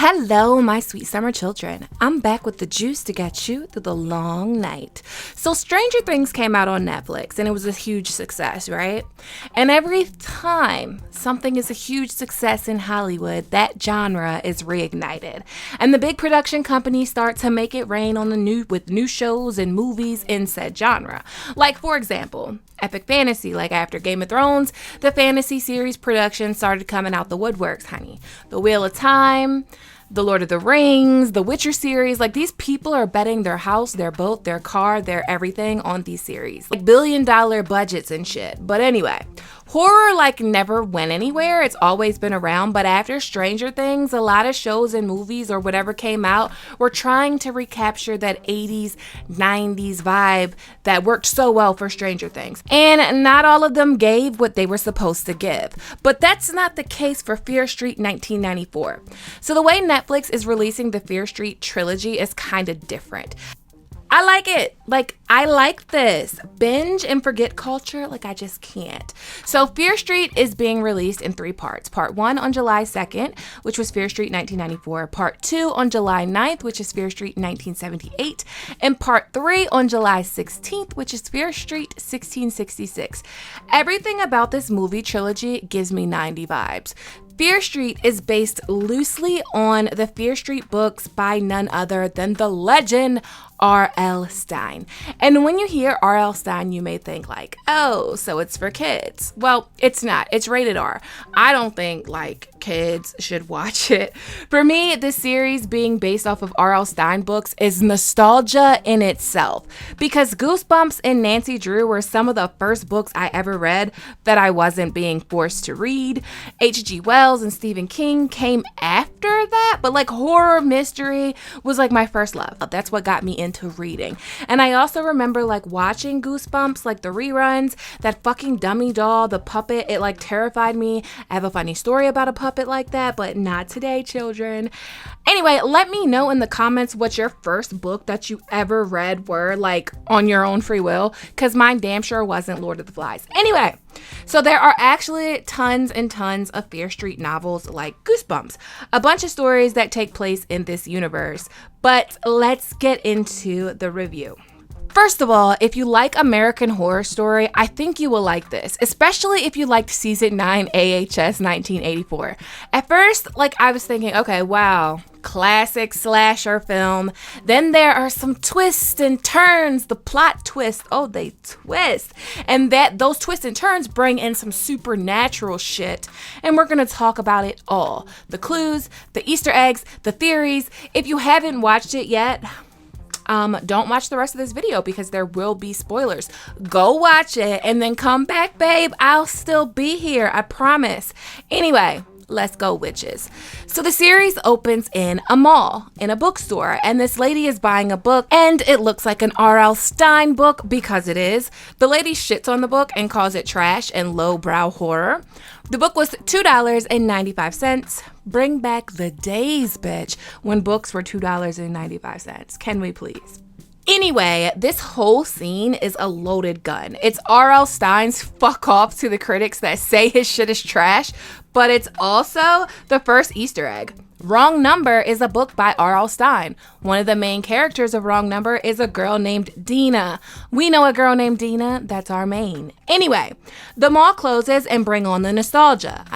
Hello, my sweet summer children. I'm back with the juice to get you through the long night. So Stranger Things came out on Netflix and it was a huge success, right? And every time something is a huge success in Hollywood, that genre is reignited. And the big production companies start to make it rain on with new shows and movies in said genre. Like, for example, epic fantasy. Like after Game of Thrones, the fantasy series production started coming out the woodworks, honey. The Wheel of Time, the Lord of the Rings, the Witcher series. Like, these people are betting their house, their boat, their car, their everything on these series. Like billion-dollar budgets and shit. But anyway, horror never went anywhere. It's always been around. But after Stranger Things, a lot of shows and movies or whatever came out were trying to recapture that 80s, 90s vibe that worked so well for Stranger Things. And not all of them gave what they were supposed to give. But that's not the case for Fear Street 1994. So the way Netflix is releasing the Fear Street trilogy is kind of different. I like it. I like this. Binge and forget culture, I just can't. So Fear Street is being released in 3 parts. Part 1 on July 2nd, which was Fear Street 1994. Part 2 on July 9th, which is Fear Street 1978. And Part 3 on July 16th, which is Fear Street 1666. Everything about this movie trilogy gives me 90 vibes. Fear Street is based loosely on the Fear Street books by none other than the legend R.L. Stine. And when you hear R.L. Stine, you may think oh, so it's for kids. Well, it's not. It's rated R. I don't think kids should watch it. For me, this series being based off of R.L. Stine books is nostalgia in itself, because Goosebumps and Nancy Drew were some of the first books I ever read that I wasn't being forced to read. H.G. Wells and Stephen King came after that, but horror mystery was my first love. That's what got me into reading. And I also remember watching Goosebumps, the reruns, that fucking dummy doll, the puppet, it terrified me. I have a funny story about a puppet like that, but not today, children. Anyway, let me know in the comments what your first book that you ever read were, on your own free will, because mine damn sure wasn't Lord of the Flies. Anyway, so there are actually tons and tons of Fear Street novels like Goosebumps, a bunch of stories that take place in this universe. But let's get into the review. First of all, if you like American Horror Story, I think you will like this, especially if you liked Season 9 AHS 1984. At first, I was thinking, okay, wow, classic slasher film. Then there are some twists and turns, the plot twist. Oh, they twist. And those twists and turns bring in some supernatural shit. And we're going to talk about it all. The clues, the Easter eggs, the theories. If you haven't watched it yet, don't watch the rest of this video because there will be spoilers. Go watch it and then come back, babe. I'll still be here, I promise. Anyway, let's go, witches. So the series opens in a mall, in a bookstore, and this lady is buying a book, and it looks like an R.L. Stine book because it is. The lady shits on the book and calls it trash and lowbrow horror. The book was $2.95. Bring back the days, bitch, when books were $2.95. Can we please? Anyway, this whole scene is a loaded gun. It's R.L. Stine's fuck off to the critics that say his shit is trash, but it's also the first Easter egg. Wrong Number is a book by R.L. Stine. One of the main characters of Wrong Number is a girl named Dina. We know a girl named Dina. That's our main. Anyway, the mall closes and bring on the nostalgia.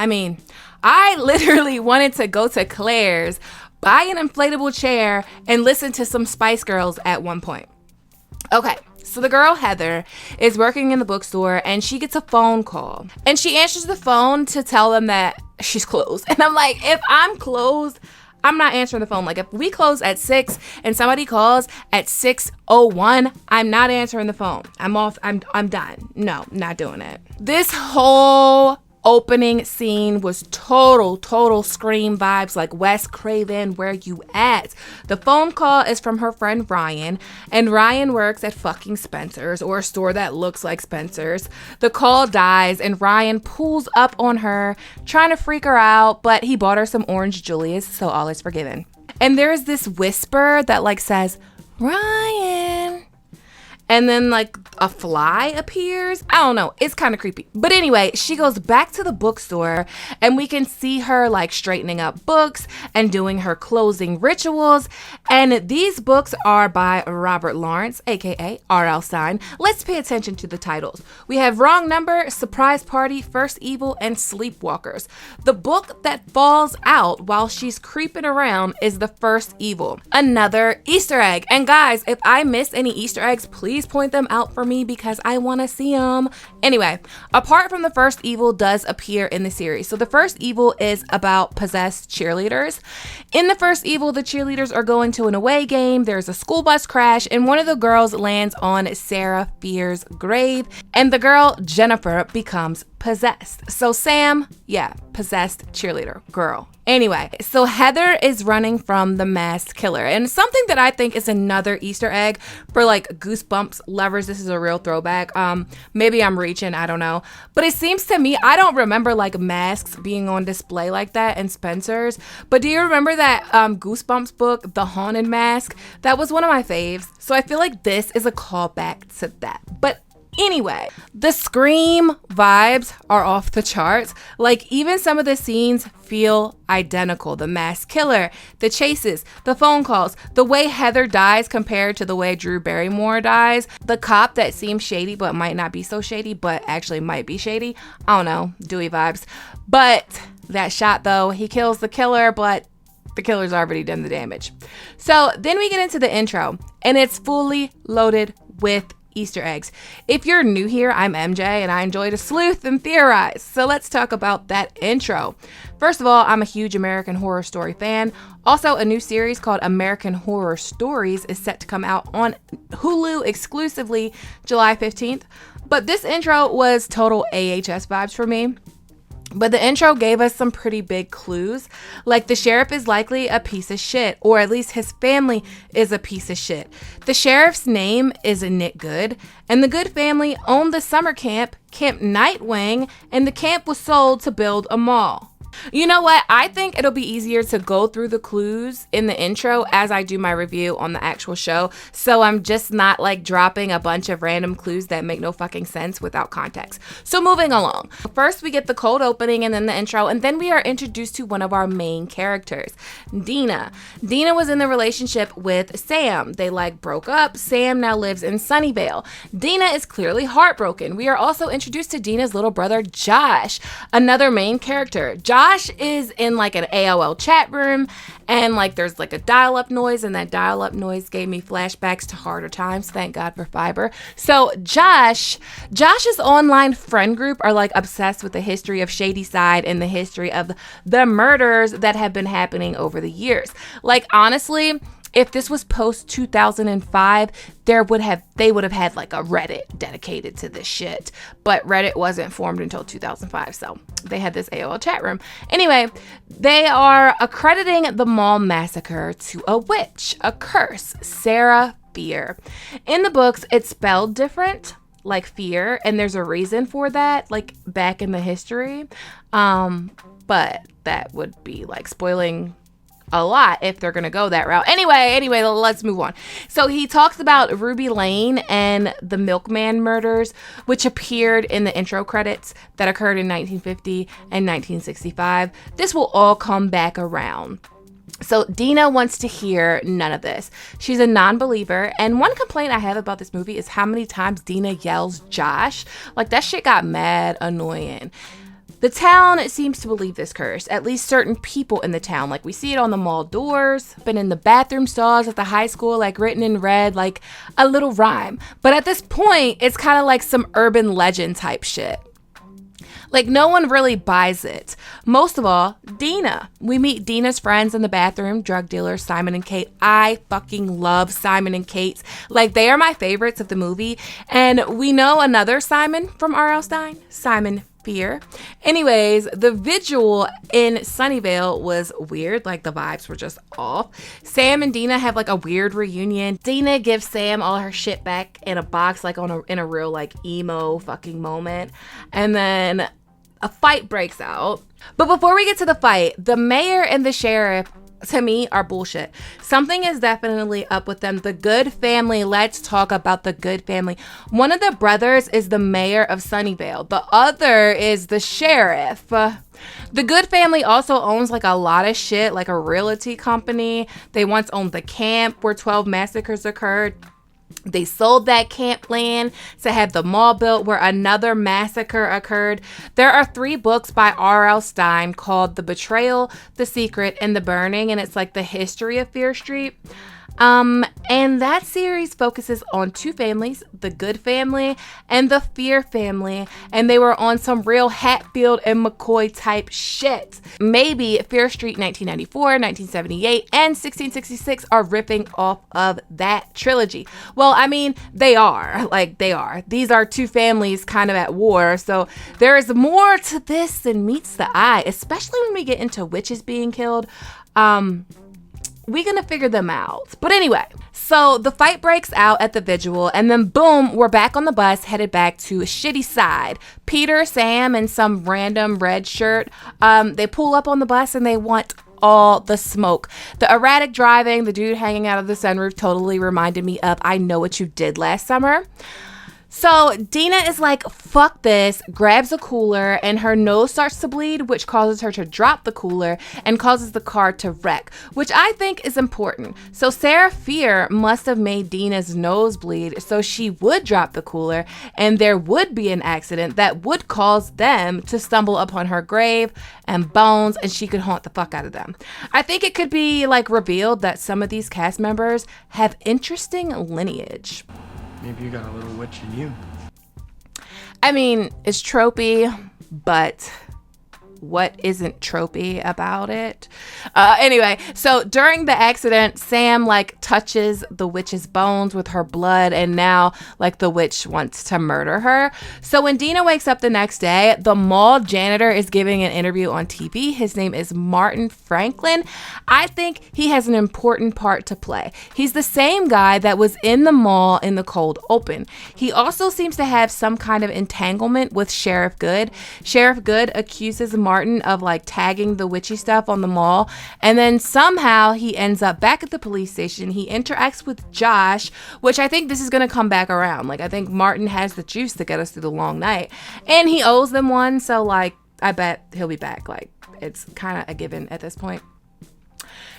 I literally wanted to go to Claire's, buy an inflatable chair, and listen to some Spice Girls at one point. Okay, so the girl Heather is working in the bookstore and she gets a phone call. And she answers the phone to tell them that she's closed. And I'm like, if I'm closed, I'm not answering the phone. If we close at 6 and somebody calls at 6:01, I'm not answering the phone. I'm off. I'm done. No, not doing it. This whole opening scene was total Scream vibes, Wes Craven, where you at? The phone call is from her friend Ryan, and Ryan works at fucking Spencer's, or a store that looks like Spencer's. The call dies and Ryan pulls up on her, trying to freak her out, but he bought her some orange Julius, so all is forgiven. And there's this whisper that says, Ryan. and then like a fly appears. I don't know. It's kind of creepy. But anyway, she goes back to the bookstore and we can see her like straightening up books and doing her closing rituals. And these books are by Robert Lawrence, aka R.L. Stein. Let's pay attention to the titles. We have Wrong Number, Surprise Party, First Evil, and Sleepwalkers. The book that falls out while she's creeping around is The First Evil. Another Easter egg. And guys, if I miss any Easter eggs, please point them out for me because I want to see them. Anyway, apart from The First Evil does appear in the series. So The First Evil is about possessed cheerleaders. In The First Evil, the cheerleaders are going to an away game. There's a school bus crash and one of the girls lands on Sarah Fierce's grave and the girl Jennifer becomes possessed. So Sam, yeah, possessed cheerleader girl. Anyway, so Heather is running from the masked killer. And something that I think is another Easter egg for like Goosebumps lovers, this is a real throwback. Maybe I'm reaching, I don't know. But it seems to me, I don't remember like masks being on display like that in Spencer's. But do you remember that Goosebumps book, The Haunted Mask? That was one of my faves. So I feel like this is a callback to that. But anyway, the Scream vibes are off the charts. Like even some of the scenes feel identical. The masked killer, the chases, the phone calls, the way Heather dies compared to the way Drew Barrymore dies, the cop that seems shady but might not be so shady but actually might be shady. I don't know, Dewey vibes. But that shot though, he kills the killer but the killer's already done the damage. So then we get into the intro and it's fully loaded with Easter eggs. If you're new here, I'm MJ and I enjoy to sleuth and theorize. So let's talk about that intro. First of all, I'm a huge American Horror Story fan. Also, a new series called American Horror Stories is set to come out on Hulu exclusively July 15th. But this intro was total AHS vibes for me. But the intro gave us some pretty big clues, like the sheriff is likely a piece of shit, or at least his family is a piece of shit. The sheriff's name is Nick Good, and the Good family owned the summer camp, Camp Nightwing, and the camp was sold to build a mall. You know what? I think it'll be easier to go through the clues in the intro as I do my review on the actual show. So I'm just not like dropping a bunch of random clues that make no fucking sense without context. So moving along. First we get the cold opening and then the intro, and then we are introduced to one of our main characters, Dina. Dina was in the relationship with Sam. They like broke up. Sam now lives in Sunnyvale. Dina is clearly heartbroken. We are also introduced to Dina's little brother, Josh, another main character. Josh is in like an AOL chat room and like there's like a dial-up noise, and that dial-up noise gave me flashbacks to harder times. Thank God for fiber. So Josh's online friend group are like obsessed with the history of Shady Side and the history of the murders that have been happening over the years. Like honestly, if this was post 2005, they would have had like a Reddit dedicated to this shit. But Reddit wasn't formed until 2005, so they had this AOL chat room. Anyway, they are accrediting the mall massacre to a witch, a curse, Sarah Fier. In the books, it's spelled different, like fear, and there's a reason for that, like back in the history. But that would be like spoiling a lot if they're gonna go that route. Anyway, let's move on. So he talks about Ruby Lane and the Milkman murders, which appeared in the intro credits that occurred in 1950 and 1965. This will all come back around. So Dina wants to hear none of this. She's a non-believer, and one complaint I have about this movie is how many times Dina yells Josh. Like that shit got mad annoying. The town seems to believe this curse, at least certain people in the town. Like we see it on the mall doors, but in the bathroom stalls at the high school, like written in red, like a little rhyme. But at this point, it's kind of like some urban legend type shit. Like no one really buys it. Most of all, Dina. We meet Dina's friends in the bathroom, drug dealers, Simon and Kate. I fucking love Simon and Kate. Like they are my favorites of the movie. And we know another Simon from R.L. Stein, Simon Fier. Anyways, the visual in Sunnyvale was weird. Like the vibes were just off. Sam and Dina have like a weird reunion. Dina gives Sam all her shit back in a box, like in a real like emo fucking moment. And then a fight breaks out. But before we get to the fight, the mayor and the sheriff to me, are bullshit. Something is definitely up with them. The Good family, let's talk about the Good family. One of the brothers is the mayor of Sunnyvale. The other is the sheriff. The Good family also owns like a lot of shit, like a realty company. They once owned the camp where 12 massacres occurred. They sold that camp land to have the mall built where another massacre occurred. There are 3 books by R.L. Stine called The Betrayal, The Secret, and The Burning, and it's like the history of Fear Street. And that series focuses on 2 families, the Good family and the Fear family, and they were on some real Hatfield and McCoy type shit. Maybe Fear Street 1994, 1978, and 1666 are ripping off of that trilogy. Well, I mean, they are. These are 2 families kind of at war, so there is more to this than meets the eye, especially when we get into witches being killed. We're gonna figure them out. But anyway, so the fight breaks out at the vigil, and then boom, we're back on the bus headed back to Shitty Side. Peter, Sam, and some random red shirt, they pull up on the bus and they want all the smoke. The erratic driving, the dude hanging out of the sunroof totally reminded me of I Know What You Did Last Summer. So Dina is like, fuck this, grabs a cooler, and her nose starts to bleed, which causes her to drop the cooler and causes the car to wreck, which I think is important. So Sarah Fear must have made Dina's nose bleed so she would drop the cooler and there would be an accident that would cause them to stumble upon her grave and bones, and she could haunt the fuck out of them. I think it could be like revealed that some of these cast members have interesting lineage. Maybe you got a little witch in you. I mean, it's tropey, but what isn't tropey about it? Anyway, so during the accident, Sam like touches the witch's bones with her blood, and now like the witch wants to murder her. So when Dina wakes up the next day, the mall janitor is giving an interview on TV. His name is Martin Franklin. I think he has an important part to play. He's the same guy that was in the mall in the cold open. He also seems to have some kind of entanglement with Sheriff Good. Sheriff Good accuses Martin of like tagging the witchy stuff on the mall, and then somehow he ends up back at the police station. He interacts with Josh, which I think this is going to come back around. Like, I think Martin has the juice to get us through the long night, and he owes them one, so like I bet he'll be back. Like, it's kind of a given at this point.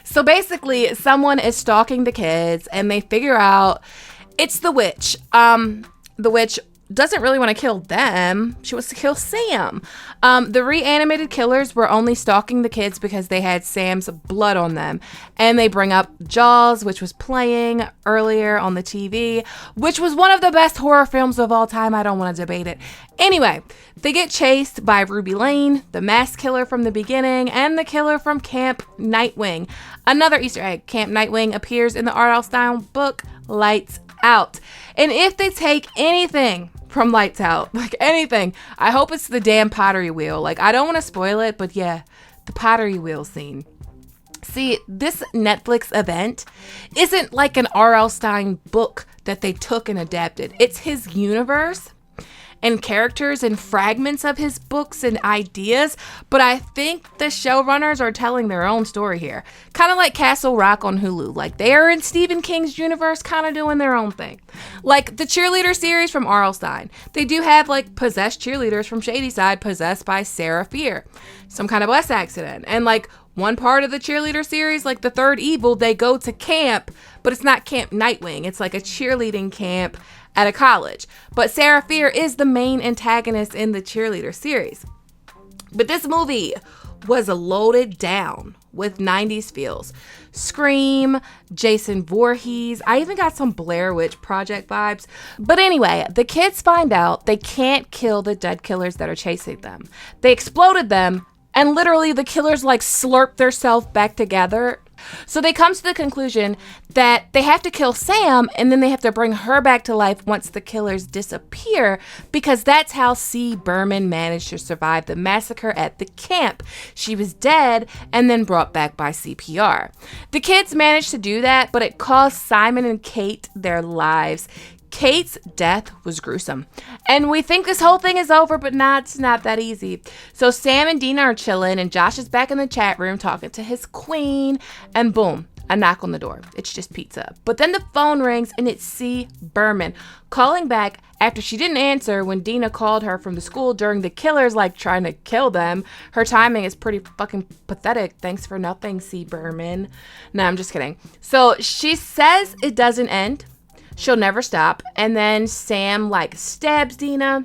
So basically someone is stalking the kids and they figure out it's the witch. The witch doesn't really want to kill them. She wants to kill Sam. The reanimated killers were only stalking the kids because they had Sam's blood on them. And they bring up Jaws, which was playing earlier on the TV, which was one of the best horror films of all time. I don't want to debate it. Anyway, they get chased by Ruby Lane, the mass killer from the beginning, and the killer from Camp Nightwing. Another Easter egg, Camp Nightwing appears in the R.L. Stine book, Lights Out. And if they take anything from Lights Out, like anything, I hope it's the damn pottery wheel. Like, I don't want to spoil it, but yeah, the pottery wheel scene. See, this Netflix event isn't like an R.L. Stine book that they took and adapted. It's his universe and characters and fragments of his books and ideas, but I think the showrunners are telling their own story here. Kind of like Castle Rock on Hulu. Like, they are in Stephen King's universe, kind of doing their own thing. Like the cheerleader series from R.L. Stine. They do have like possessed cheerleaders from Shady Side possessed by Sarah Fear. Some kind of bus accident. And like one part of the cheerleader series, like the third evil, they go to camp, but it's not Camp Nightwing. It's like a cheerleading camp at a college. But Sarah Fear is the main antagonist in the cheerleader series. But this movie was loaded down with 90s feels. Scream, Jason Voorhees. I even got some Blair Witch Project vibes. But anyway, the kids find out they can't kill the dead killers that are chasing them. They exploded them, and literally the killers like slurp themselves back together. So they come to the conclusion that they have to kill Sam, and then they have to bring her back to life once the killers disappear, because that's how C. Berman managed to survive the massacre at the camp. She was dead and then brought back by CPR. The kids managed to do that, but it cost Simon and Kate their lives. Kate's death was gruesome. And we think this whole thing is over, but it's not that easy. So Sam and Dina are chilling, and Josh is back in the chat room talking to his queen, and boom, a knock on the door. It's just pizza. But then the phone rings, and it's C. Berman calling back after she didn't answer when Dina called her from the school during the killers trying to kill them. Her timing is pretty fucking pathetic. Thanks for nothing, C. Berman. No, I'm just kidding. So she says it doesn't end. She'll never stop. And then Sam stabs Dina.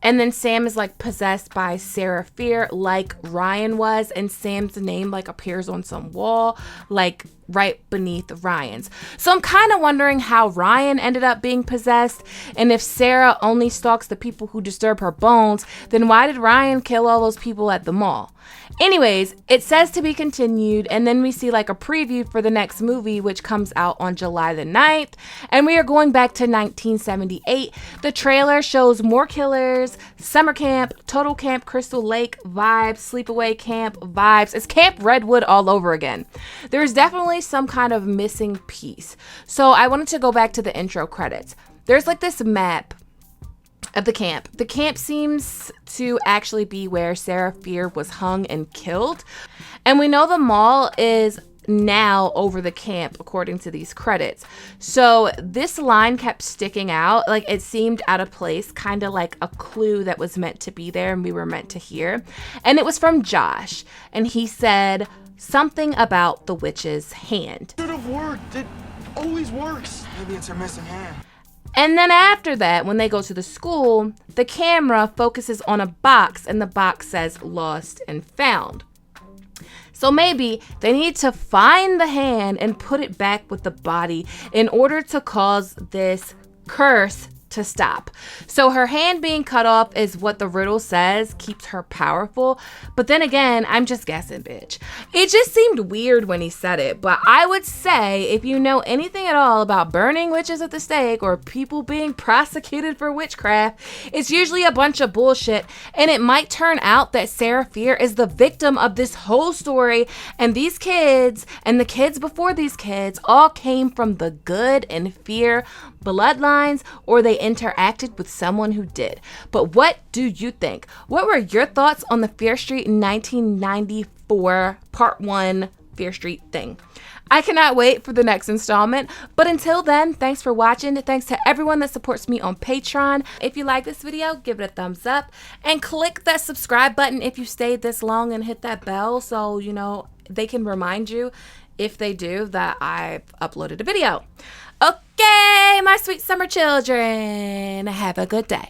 And then Sam is possessed by Sarah Fear like Ryan was. And Sam's name appears on some wall right beneath Ryan's. So I'm kind of wondering how Ryan ended up being possessed. And if Sarah only stalks the people who disturb her bones, then why did Ryan kill all those people at the mall? Anyways, it says to be continued, and then we see a preview for the next movie, which comes out on July the 9th, and we are going back to 1978. The trailer shows more killers, summer camp, total Camp Crystal Lake vibes, sleepaway camp vibes. It's Camp Redwood all over again. There's definitely some kind of missing piece. So I wanted to go back to the intro credits. There's this map of the camp. The camp seems to actually be where Sarah Fear was hung and killed. And we know the mall is now over the camp according to these credits. So this line kept sticking out. It seemed out of place, kind of like a clue that was meant to be there and we were meant to hear. And it was from Josh. And he said something about the witch's hand. Should have worked. It always works. Maybe it's her missing hand. And then after that, when they go to the school, the camera focuses on a box and the box says lost and found. So maybe they need to find the hand and put it back with the body in order to cause this curse to stop. So her hand being cut off is what the riddle says keeps her powerful. But then again, I'm just guessing, bitch. It just seemed weird when he said it. But I would say if you know anything at all about burning witches at the stake or people being prosecuted for witchcraft, it's usually a bunch of bullshit. And it might turn out that Sarah Fear is the victim of this whole story. And these kids and the kids before these kids all came from the Good and Fear bloodlines, or they interacted with someone who did. But what do you think? What were your thoughts on the Fear Street 1994 Part 1 Fear Street thing? I cannot wait for the next installment. But until then, thanks for watching. Thanks to everyone that supports me on Patreon. If you like this video, give it a thumbs up and click that subscribe button if you stayed this long, and hit that bell so they can remind you, if they do, that I've uploaded a video. Okay, my sweet summer children, have a good day.